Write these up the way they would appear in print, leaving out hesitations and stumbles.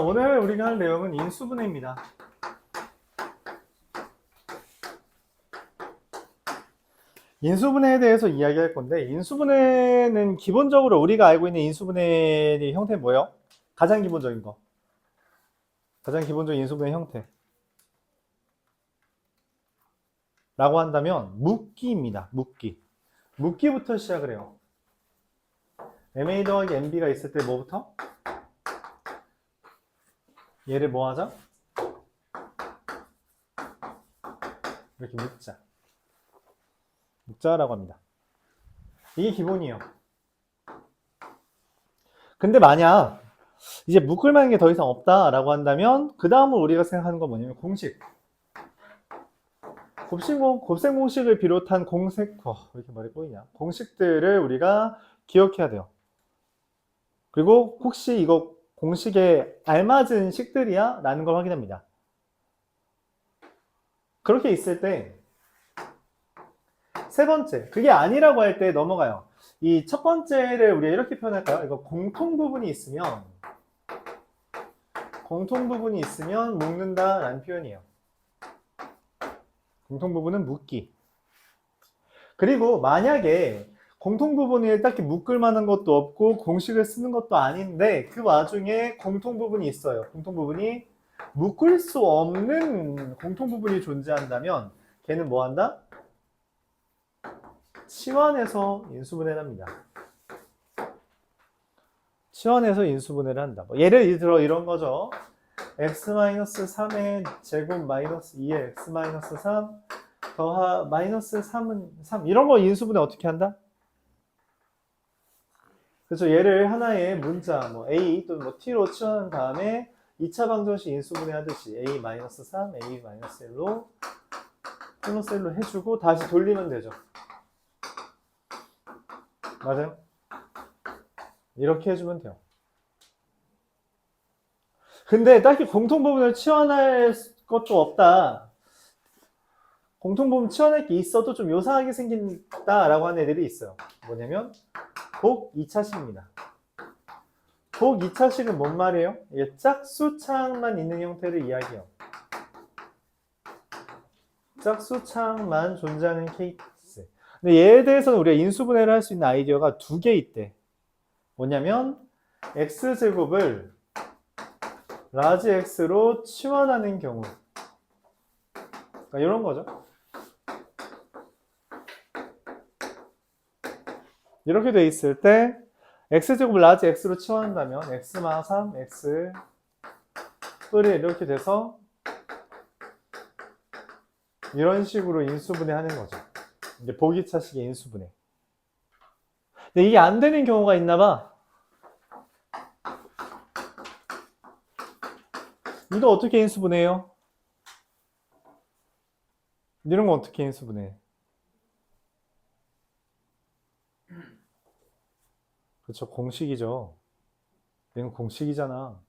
오늘 우리가 할 내용은 인수분해입니다. 인수분해에 대해서 이야기할 건데, 인수분해는 기본적으로 우리가 알고 있는 인수분해의 형태는 뭐예요? 가장 기본적인 거. 가장 기본적인 인수분해 형태. 라고 한다면 묶기입니다. 묶기. 묶기부터 시작을 해요. MA 더하기 MB가 있을 때 뭐부터? 얘를 뭐 하자? 이렇게 묶자. 묶자라고 합니다. 이게 기본이에요. 근데 만약 이제 묶을 만한 게 더 이상 없다라고 한다면 그 다음으로 우리가 생각하는 건 뭐냐면 공식. 곱셈 공식을 비롯한 왜 이렇게 말이 꼬이냐? 공식들을 우리가 기억해야 돼요. 그리고 혹시 이거 공식에 알맞은 식들이야? 라는 걸 확인합니다. 그렇게 있을 때 세 번째, 그게 아니라고 할 때 넘어가요. 이 첫 번째를 우리가 이렇게 표현할까요? 이거 공통 부분이 있으면 묶는다 라는 표현이에요. 공통 부분은 묶기. 그리고 만약에 공통 부분이 딱히 묶을 만한 것도 없고 공식을 쓰는 것도 아닌데 그 와중에 공통 부분이 있어요. 공통 부분이 묶을 수 없는 공통 부분이 존재한다면 걔는 뭐 한다? 치환해서 인수분해를 합니다. 치환해서 인수분해를 한다. 뭐 예를 들어 이런 거죠. x-3의 제곱 마이너스 2의 x-3 더하 마이너스 3은 3 이런 거 인수분해 어떻게 한다? 그래서 얘를 하나의 문자 뭐 a 또는 뭐 t로 치환한 다음에 2차 방정식 인수분해 하듯이 a-3, a-1로 플러스 1로 해주고 다시 돌리면 되죠. 맞아요? 이렇게 해주면 돼요. 근데 딱히 공통부분을 치환할 것도 없다. 공통부분 치환할 게 있어도 좀 요상하게 생긴다라고 하는 애들이 있어요. 뭐냐면 복 2차식입니다. 복 2차식은 뭔 말이에요? 이게 짝수창만 있는 형태를 이야기해요. 짝수창만 존재하는 케이스. 근데 얘에 대해서는 우리가 인수분해를 할 수 있는 아이디어가 두 개 있대. 뭐냐면 x제곱을 라지 x로 치환하는 경우. 그러니까 이런 거죠. 이렇게 돼 있을 때 x제곱을 라지 x로 치환한다면 x마 3, x 뿔이 이렇게 돼서 이런 식으로 인수분해 하는 거죠. 이제 보기차식의 인수분해. 근데 이게 안 되는 경우가 있나 봐. 이거 어떻게 인수분해요? 이런 거 어떻게 인수분해? 그렇죠. 공식이죠. 이건 공식이잖아.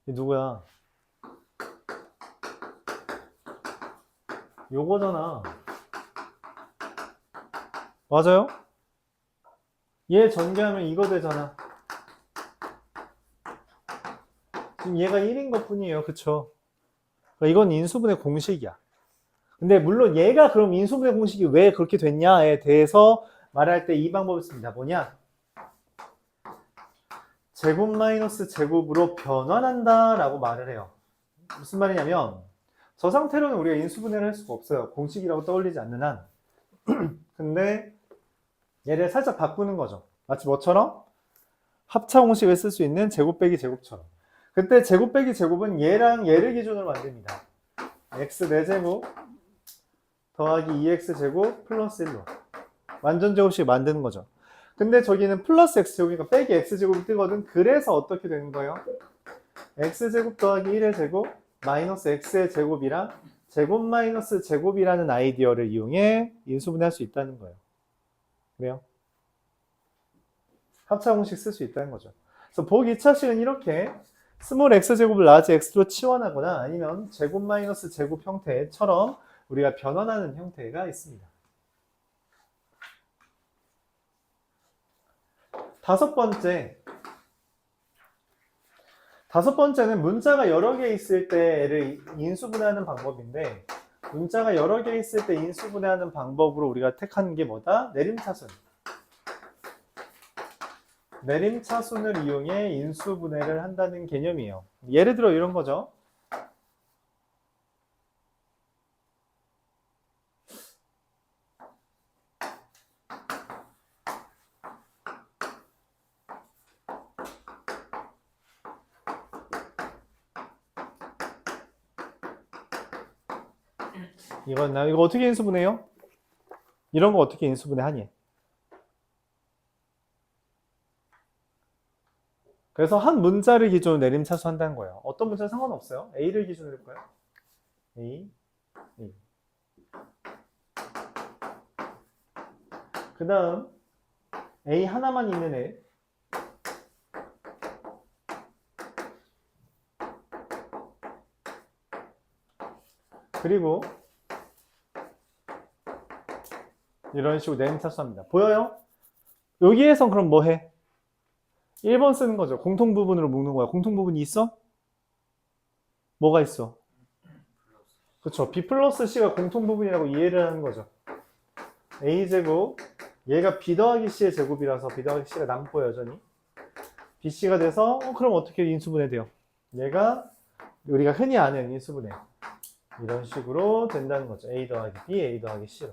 이 누구야? 요거잖아. 맞아요? 얘 전개하면 이거 되잖아. 지금 얘가 1인 것 뿐이에요. 그쵸? 이건 인수분해 공식이야. 근데 물론 얘가 그럼 인수분해 공식이 왜 그렇게 됐냐에 대해서 말할 때 이 방법을 씁니다. 뭐냐? 제곱 마이너스 제곱으로 변환한다 라고 말을 해요. 무슨 말이냐면 저 상태로는 우리가 인수분해를 할 수가 없어요. 공식이라고 떠올리지 않는 한. 근데 얘를 살짝 바꾸는 거죠. 마치 뭐처럼? 합차 공식을 쓸 수 있는 제곱 빼기 제곱처럼. 그때 제곱 빼기 제곱은 얘랑 얘를 기준으로 만듭니다. x 4제곱 더하기 2x 제곱 플러스 1로 완전 제곱식 만드는 거죠. 근데 저기는 플러스 x제곱이니까 빼기 x제곱이 뜨거든. 그래서 어떻게 되는 거예요? x제곱 더하기 1의 제곱 마이너스 x의 제곱이랑 제곱 마이너스 제곱이라는 아이디어를 이용해 인수분해할 수 있다는 거예요. 그래요? 합차 공식 쓸 수 있다는 거죠. 그래서 복 2차식은 이렇게 스몰 x제곱을 라지 x로 치환하거나 아니면 제곱 마이너스 제곱 형태처럼 우리가 변환하는 형태가 있습니다. 다섯 번째, 다섯 번째는 문자가 여러 개 있을 때 애를 인수분해하는 방법인데, 문자가 여러 개 있을 때 인수분해하는 방법으로 우리가 택하는 게 뭐다? 내림차순. 내림차순을 이용해 인수분해를 한다는 개념이에요. 예를 들어 이런 거죠. 이거 어떻게 인수분해요? 이런 거 어떻게 인수분해 하니? 그래서 한 문자를 기준으로 내림차수 한다는 거예요. 어떤 문자는 상관없어요. A를 기준으로 할 거예요. A, A. 그 다음 A 하나만 있는 애. 그리고 이런 식으로 내림차수 합니다. 보여요? 여기에선 그럼 뭐 해? 1번 쓰는 거죠. 공통 부분으로 묶는 거야. 공통 부분이 있어? 뭐가 있어? 그렇죠. B 플러스 C가 공통 부분이라고 이해를 하는 거죠. A제곱, 얘가 B 더하기 C의 제곱이라서 B 더하기 C가 남고 여전히 BC가 돼서 그럼 어떻게 인수분해 돼요? 얘가 우리가 흔히 아는 인수분해 이런 식으로 된다는 거죠. A 더하기 B, A 더하기 C로.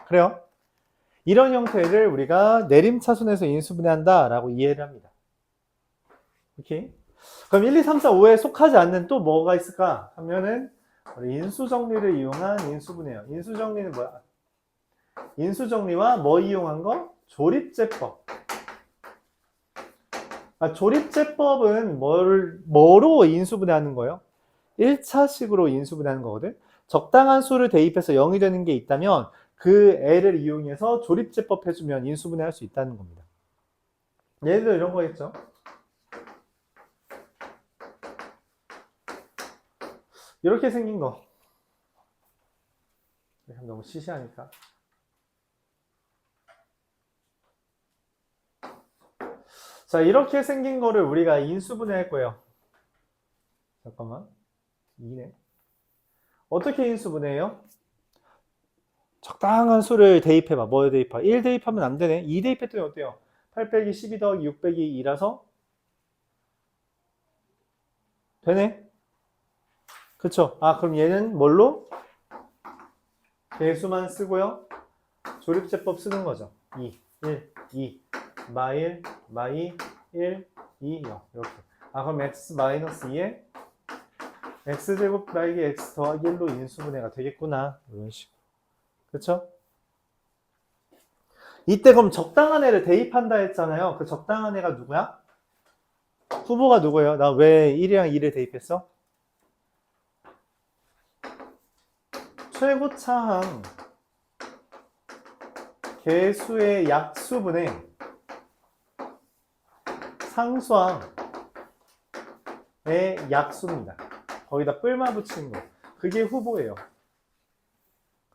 그래요? 이런 형태를 우리가 내림차순에서 인수분해한다 라고 이해를 합니다. 오케이? 그럼 1, 2, 3, 4, 5에 속하지 않는 또 뭐가 있을까 하면은 인수정리를 이용한 인수분해요. 인수정리는 뭐야? 인수정리와 뭐 이용한 거? 조립제법. 조립제법은 뭐로 인수분해하는 거예요? 1차식으로 인수분해하는 거거든. 적당한 수를 대입해서 0이 되는 게 있다면 그 애를 이용해서 조립제법 해주면 인수분해 할 수 있다는 겁니다. 예를 들어 이런 거 있죠. 이렇게 생긴 거. 너무 시시하니까. 자, 이렇게 생긴 거를 우리가 인수분해 할 거예요. 잠깐만. 2네. 어떻게 인수분해해요? 적당한 수를 대입해봐. 뭐에 대입하? 1 대입하면 안 되네. 2 대입했더니 어때요? 8 빼기 12 더하기 6 빼기 2라서 되네? 그쵸? 그럼 얘는 뭘로? 개수만 쓰고요. 조립제법 쓰는 거죠. 2, 1, 2, 마1, 마2, 1, 2, 0 이렇게. 그럼 x 마이너스 2에 x제곱 빼기 x 더하기 1로 인수분해가 되겠구나. 이런 식으로. 그쵸? 이때 그럼 적당한 애를 대입한다 했잖아요. 그 적당한 애가 누구야? 후보가 누구예요? 나 왜 1이랑 2를 대입했어? 최고차항 개수의 약수분의 상수항의 약수입니다. 거기다 뿔마 붙이는 거. 그게 후보예요.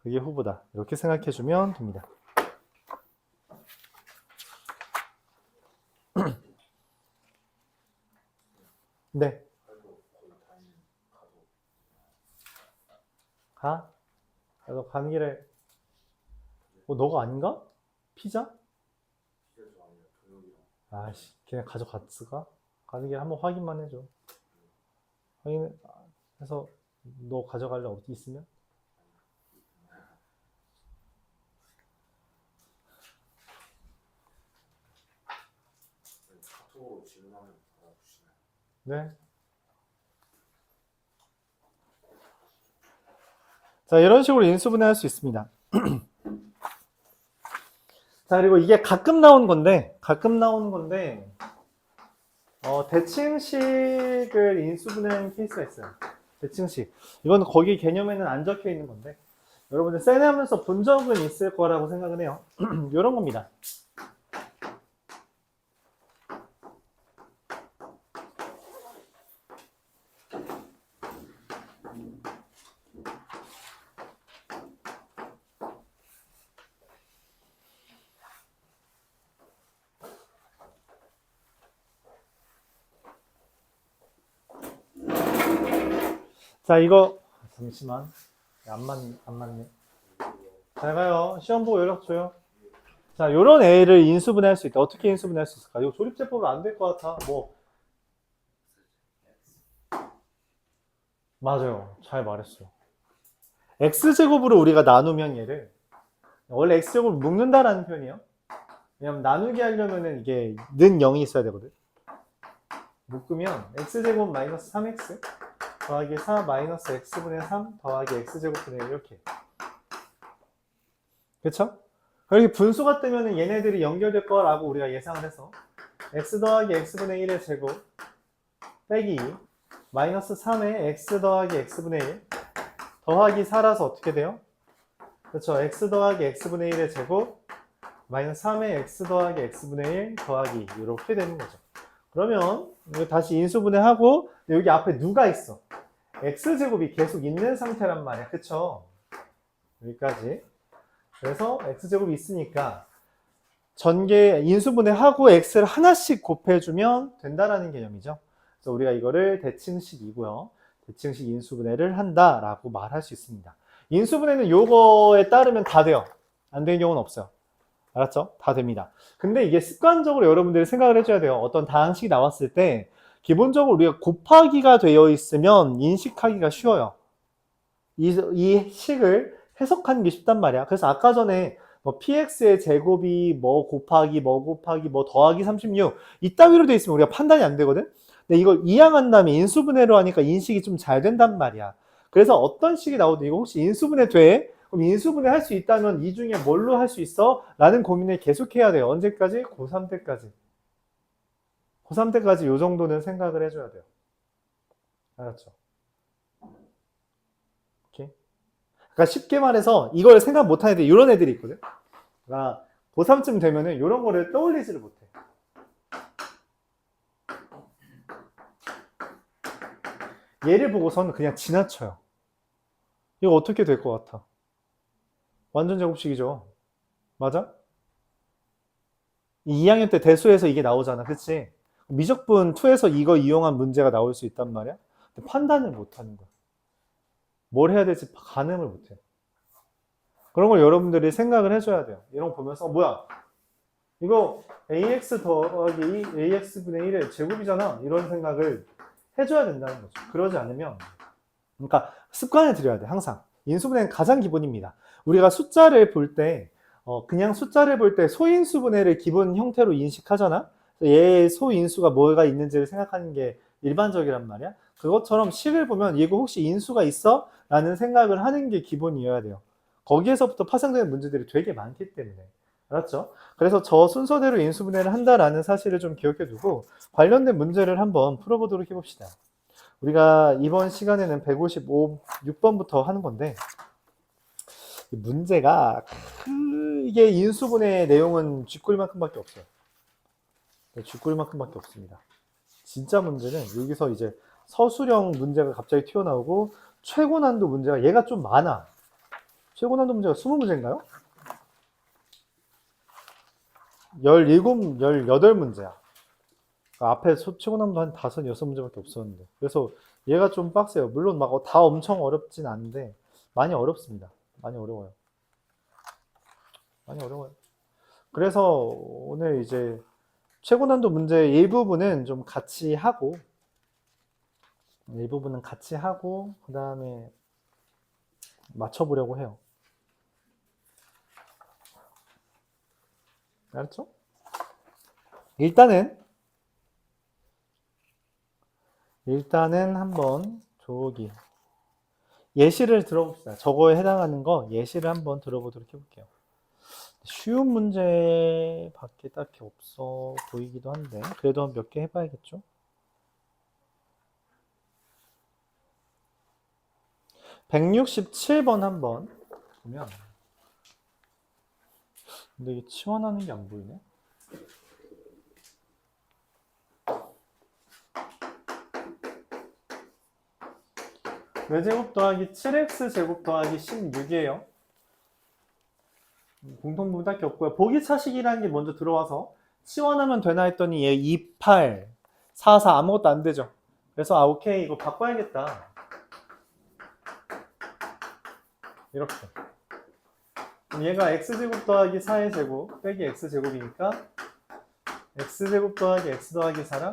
그게 후보다. 이렇게 생각해주면 됩니다. 네. 가? 너 가는 길에 너가 아닌가? 피자? 아씨, 걔네 가져갔을까? 가는 길에 한번 확인만 해줘. 확인해서 너 가져갈래 어디 있으면? 카톡으로 질문하면 받아주시나요? 네. 자, 이런 식으로 인수분해 할 수 있습니다. 자, 그리고 이게 가끔 나오는 건데, 대칭식을 인수분해하는 케이스가 있어요. 대칭식. 이건 거기 개념에는 안 적혀 있는 건데, 여러분들 세뇌 하면서 본 적은 있을 거라고 생각은 해요. 이런 겁니다. 자, 이거 잠시만. 안 맞네. 잘 가요. 시험 보고 연락 줘요. 자, 요런 애를 인수분해할 수 있다. 어떻게 인수분해할 수 있을까? 이거 조립제법으로 안 될 것 같아. 뭐 맞아요. 잘 말했어요. x제곱으로 우리가 나누면 얘를 원래 x제곱을 묶는다라는 표현이에요. 왜냐면 나누기 하려면은 이게 는 0이 있어야 되거든. 묶으면 x제곱 마이너스 3x 더하기 4 마이너스 x분의 3 더하기 x제곱분의 1 이렇게. 그쵸? 이렇게 분수가 뜨면은 얘네들이 연결될 거라고 우리가 예상을 해서 x 더하기 x분의 1의 제곱 빼기 마이너스 3의 x 더하기 x분의 1 더하기 4라서 어떻게 돼요? 그렇죠. x 더하기 x분의 1의 제곱 마이너스 3의 x 더하기 x분의 1 더하기 이렇게 되는 거죠. 그러면 이거 다시 인수분해하고 여기 앞에 누가 있어? x제곱이 계속 있는 상태란 말이야. 그쵸? 여기까지. 그래서 x제곱이 있으니까 전개 인수분해하고 x를 하나씩 곱해주면 된다라는 개념이죠. 그래서 우리가 이거를 대칭식이고요. 대칭식 인수분해를 한다라고 말할 수 있습니다. 인수분해는 요거에 따르면 다 돼요. 안 되는 경우는 없어요. 알았죠? 다 됩니다. 근데 이게 습관적으로 여러분들이 생각을 해줘야 돼요. 어떤 다항식이 나왔을 때 기본적으로 우리가 곱하기가 되어 있으면 인식하기가 쉬워요. 이 식을 해석하는 게 쉽단 말이야. 그래서 아까 전에 뭐 px의 제곱이 뭐 곱하기 뭐 더하기 36 이따위로 돼 있으면 우리가 판단이 안 되거든. 근데 이걸 이항한 다음에 인수분해로 하니까 인식이 좀 잘 된단 말이야. 그래서 어떤 식이 나오든 이거 혹시 인수분해 돼? 그럼 인수분해 할 수 있다면 이 중에 뭘로 할 수 있어? 라는 고민을 계속해야 돼요. 언제까지? 고3 때까지. 고3 때까지 이 정도는 생각을 해줘야 돼요. 알았죠? 오케이? 그러니까 쉽게 말해서 이걸 생각 못하는 애들 이런 애들이 있거든. 그러니까 고3쯤 되면은 이런 거를 떠올리지를 못해. 얘를 보고서는 그냥 지나쳐요. 이거 어떻게 될 것 같아? 완전 제곱식이죠. 맞아? 2학년 때 대수에서 이게 나오잖아. 그치? 미적분 2에서 이거 이용한 문제가 나올 수 있단 말이야. 근데 판단을 못하는 거야. 뭘 해야 될지 가늠을 못해. 그런 걸 여러분들이 생각을 해줘야 돼요. 이런 거 보면서 뭐야? 이거 ax 더하기 ax분의 1의 제곱이잖아. 이런 생각을 해줘야 된다는 거죠. 그러지 않으면 그러니까 습관을 들여야 돼. 항상. 인수분해는 가장 기본입니다. 우리가 숫자를 볼 때 그냥 숫자를 볼 때 소인수분해를 기본 형태로 인식하잖아. 얘의 소인수가 뭐가 있는지를 생각하는 게 일반적이란 말이야. 그것처럼 식을 보면 이거 혹시 인수가 있어? 라는 생각을 하는 게 기본이어야 돼요. 거기에서부터 파생되는 문제들이 되게 많기 때문에. 알았죠? 그래서 저 순서대로 인수분해를 한다라는 사실을 좀 기억해 두고 관련된 문제를 한번 풀어보도록 해봅시다. 우리가 이번 시간에는 155, 6번부터 하는 건데 문제가 크게 인수분해의 내용은 쥐꼬리만큼밖에 없어요. 쥐꼬리만큼밖에 없습니다. 진짜 문제는 여기서 이제 서술형 문제가 갑자기 튀어나오고 최고난도 문제가 얘가 좀 많아. 최고난도 문제가 20문제인가요? 17, 18문제야. 앞에 최고난도 한 5, 6문제밖에 없었는데. 그래서 얘가 좀 빡세요. 물론 막 다 엄청 어렵진 않은데 많이 어렵습니다. 많이 어려워요. 많이 어려워요. 그래서 오늘 이제 최고난도 문제 일부분은 좀 같이 하고 일부분은 같이 하고 그 다음에 맞춰보려고 해요. 알았죠? 일단은 한번 저기 예시를 들어봅시다. 저거에 해당하는 거 예시를 한번 들어보도록 해볼게요. 쉬운 문제밖에 딱히 없어 보이기도 한데 그래도 몇 개 해봐야겠죠? 167번 한번 보면 근데 이게 치환하는 게 안 보이네. 외제곱 더하기 7x제곱 더하기 16이에요. 공통부분 딱히 없고요. 보기차식이라는 게 먼저 들어와서 치환하면 되나 했더니 얘 28, 44 아무것도 안 되죠. 그래서 오케이 이거 바꿔야겠다. 이렇게. 그럼 얘가 x제곱 더하기 4의 제곱 빼기 x제곱이니까 x제곱 더하기 x 더하기 4랑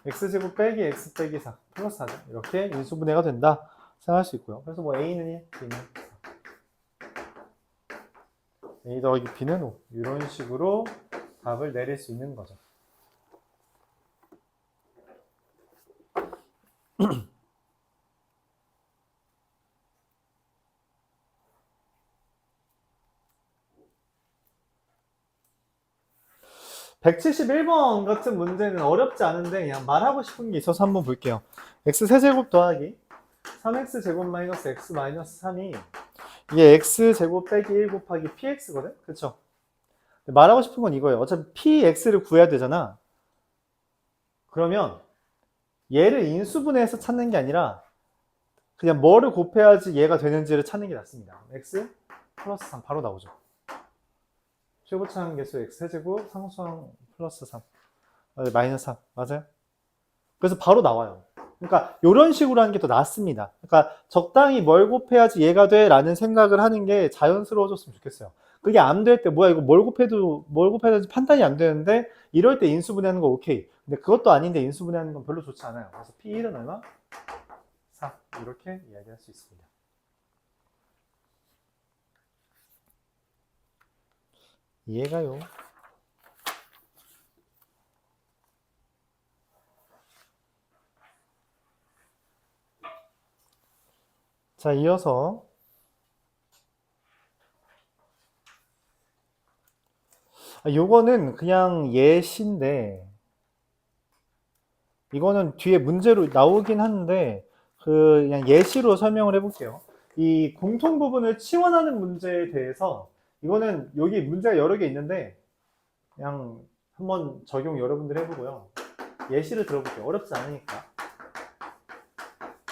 x제곱 빼기 x 빼기 4 플러스 4죠. 이렇게 인수분해가 된다 생각할 수 있고요. 그래서 뭐 a는 1, b는 4. a 더하기 b는 5 이런 식으로 답을 내릴 수 있는 거죠. 171번 같은 문제는 어렵지 않은데 그냥 말하고 싶은 게 있어서 한번 볼게요. x 세제곱 더하기 3x 제곱 마이너스 x 마이너스 3이 이게 x 제곱 빼기 1 곱하기 px거든? 그쵸? 말하고 싶은 건 이거예요. 어차피 px를 구해야 되잖아. 그러면 얘를 인수분해해서 찾는 게 아니라 그냥 뭐를 곱해야지 얘가 되는지를 찾는 게 낫습니다. x 플러스 3 바로 나오죠. 최고차항 개수 x 세제곱 상수항 플러스 3 마이너스 3 맞아요? 그래서 바로 나와요. 그러니까 이런 식으로 하는 게 더 낫습니다. 그러니까 적당히 뭘 곱해야지 얘가 돼 라는 생각을 하는 게 자연스러워졌으면 좋겠어요. 그게 안 될 때 뭐야 이거 뭘 곱해야 되지 판단이 안 되는데 이럴 때 인수분해하는 거 오케이. 근데 그것도 아닌데 인수분해하는 건 별로 좋지 않아요. 그래서 P1은 얼마? 4 이렇게 이야기할 수 있습니다. 이해가요? 자, 이어서 요거는 그냥 예시인데 이거는 뒤에 문제로 나오긴 하는데 그냥 예시로 설명을 해볼게요. 이 공통 부분을 치환하는 문제에 대해서 이거는 여기 문제가 여러 개 있는데 그냥 한번 적용 여러분들 해보고요. 예시를 들어볼게요. 어렵지 않으니까.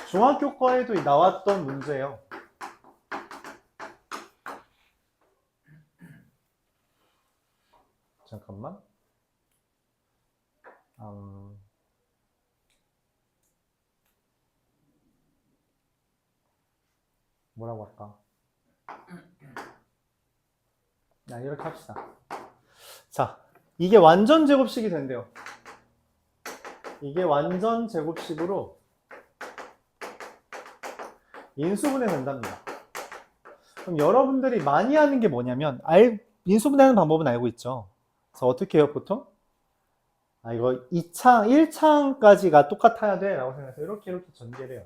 중학교 과에도 나왔던 문제예요. 잠깐만. 뭐라고 할까? 이렇게 합시다. 자, 이게 완전 제곱식이 된대요. 이게 완전 제곱식으로 인수분해 된답니다. 그럼 여러분들이 많이 하는 게 뭐냐면 인수분해하는 방법은 알고 있죠. 그래서 어떻게 해요 보통? 이거 2창, 1창까지가 똑같아야 돼 라고 생각해서 이렇게 전개를 해요.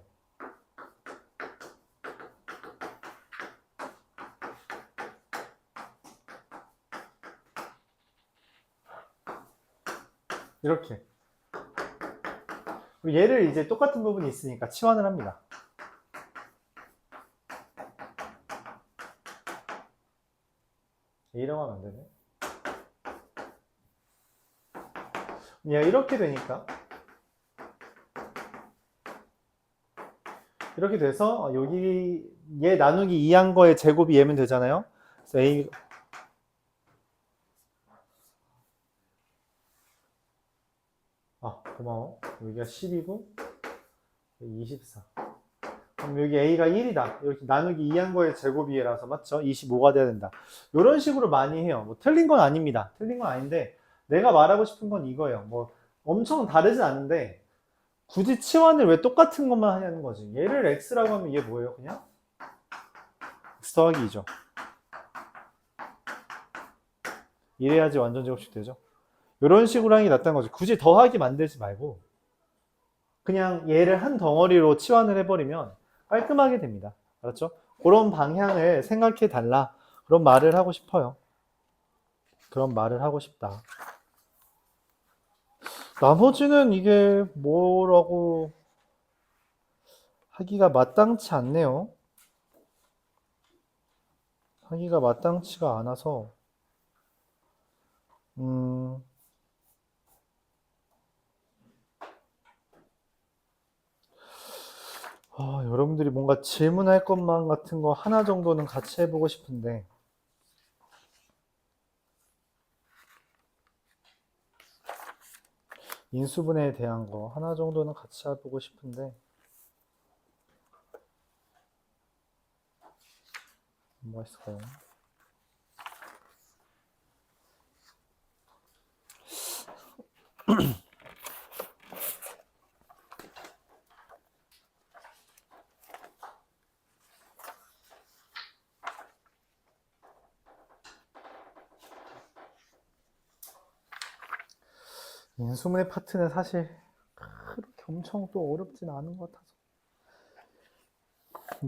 이렇게. 그리고 얘를 이제 똑같은 부분이 있으니까 치환을 합니다. A라고 하면 안 되네. 얘가 이렇게 되니까 이렇게 돼서 여기 얘 나누기 2한 거의 제곱이 얘면 되잖아요. 그래서 A 고마워. 여기가 10이고 24. 그럼 여기 A가 1이다. 이렇게 나누기 2한 거의 제곱이라서 맞죠? 25가 돼야 된다. 이런 식으로 많이 해요. 뭐 틀린 건 아닙니다. 틀린 건 아닌데 내가 말하고 싶은 건 이거예요. 뭐 엄청 다르진 않은데 굳이 치환을 왜 똑같은 것만 하냐는 거지. 얘를 x라고 하면 얘 뭐예요? 그냥 x 더하기 2죠. 이래야지 완전 제곱식 되죠. 이런 식으로 하는 게 낫다는 거지. 굳이 더하기 만들지 말고 그냥 얘를 한 덩어리로 치환을 해버리면 깔끔하게 됩니다. 알았죠? 그런 방향을 생각해 달라. 그런 말을 하고 싶어요. 그런 말을 하고 싶다. 나머지는 이게 뭐라고 하기가 마땅치 않네요. 하기가 마땅치가 않아서 여러분들이 뭔가 질문할 것만 같은 거 하나 정도는 같이 해보고 싶은데 인수분해에 대한 거 하나 정도는 같이 해보고 싶은데 뭐가 있을까요? 인수분해 파트는 사실 그렇게 엄청 또 어렵진 않은 것 같아서.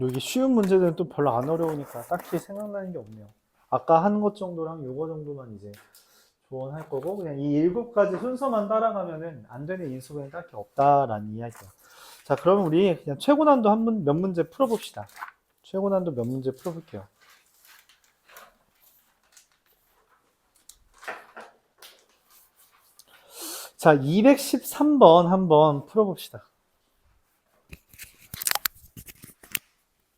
여기 쉬운 문제들은 또 별로 안 어려우니까 딱히 생각나는 게 없네요. 아까 한 것 정도랑 요거 정도만 이제 조언할 거고, 그냥 이 7가지 순서만 따라가면은 안 되는 인수분해 딱히 없다라는 이야기야. 자, 그러면 우리 그냥 최고난도 몇 문제 풀어봅시다. 최고난도 몇 문제 풀어볼게요. 자, 213번 한번 풀어봅시다.